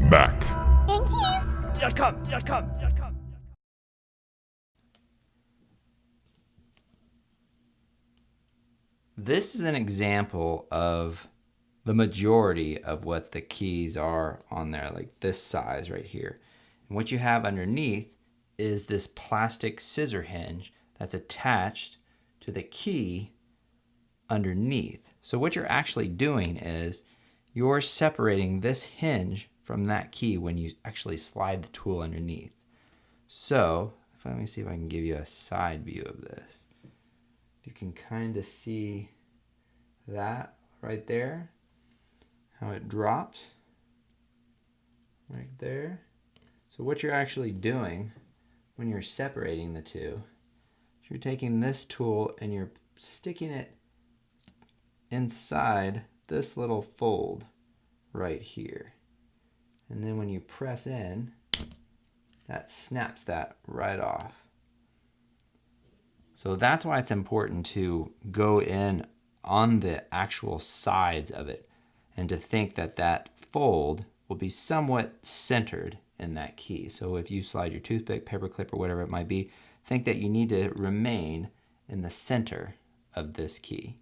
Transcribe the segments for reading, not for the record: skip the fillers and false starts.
Mac. This is an example of the majority of what the keys are on there, like this size right here. And what you have underneath is this plastic scissor hinge that's attached to the key underneath. So what you're actually doing is you're separating this hinge from that key when you actually slide the tool underneath. So let me see if I can give you a side view of this. You can kind of see that right there, how it drops right there. So what you're actually doing when you're separating the two, you're taking this tool and you're sticking it inside this little fold right here. And then when you press in, that snaps that right off. So that's why it's important to go in on the actual sides of it and to think that that fold will be somewhat centered in that key. So if you slide your toothpick, paper clip, or whatever it might be, think that you need to remain in the center of this key.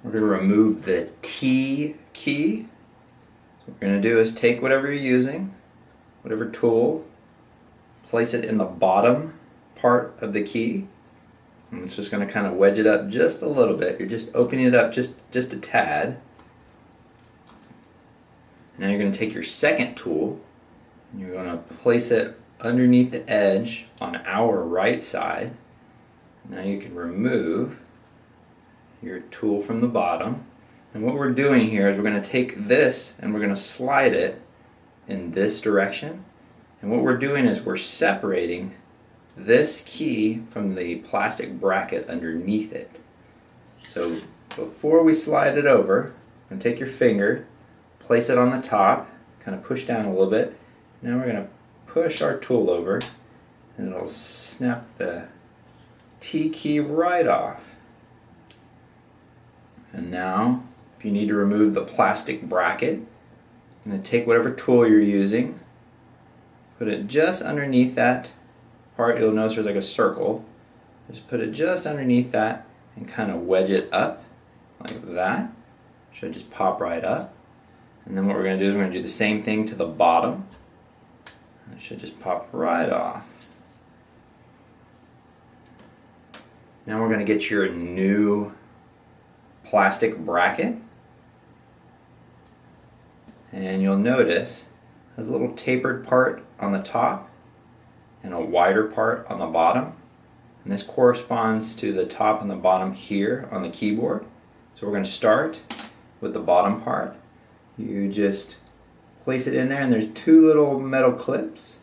We're going to remove the T key. So what we're going to do is take whatever you're using, whatever tool, place it in the bottom part of the key. And it's just going to kind of wedge it up just a little bit. You're just opening it up just a tad. Now you're going to take your second tool and you're going to place it underneath the edge on our right side. Now you can remove your tool from the bottom. And what we're doing here is we're going to take this and we're going to slide it in this direction. And what we're doing is we're separating this key from the plastic bracket underneath it. So before we slide it over, I'm going to take your finger, place it on the top, kind of push down a little bit. Now we're going to push our tool over and it'll snap the T key right off. And now, if you need to remove the plastic bracket, you're going to take whatever tool you're using, put it just underneath that part. You'll notice there's like a circle. Just put it just underneath that and kind of wedge it up like that. Should just pop right up. And then what we're going to do is we're going to do the same thing to the bottom. It should just pop right off. Now we're going to get your new plastic bracket. And you'll notice it has a little tapered part on the top and a wider part on the bottom. And this corresponds to the top and the bottom here on the keyboard. So we're going to start with the bottom part. You just place it in there and there's two little metal clips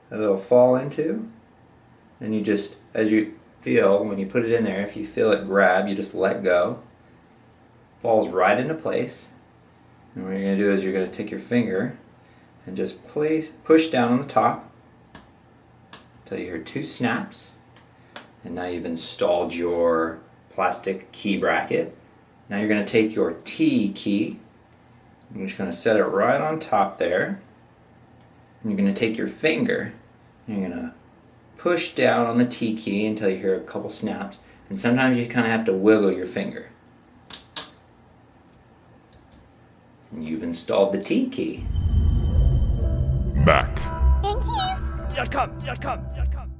that it'll fall into. Then you just, as you feel, when you put it in there, if you feel it grab, you just let go. Falls right into place. And what you're going to do is you're going to take your finger and just push down on the top until you hear two snaps. And now you've installed your plastic key bracket. Now you're going to take your T key. I'm just going to set it right on top there. And you're going to take your finger and you're going to push down on the T key until you hear a couple snaps. And sometimes you kind of have to wiggle your finger. And you've installed the T key. Mac. And keys.com.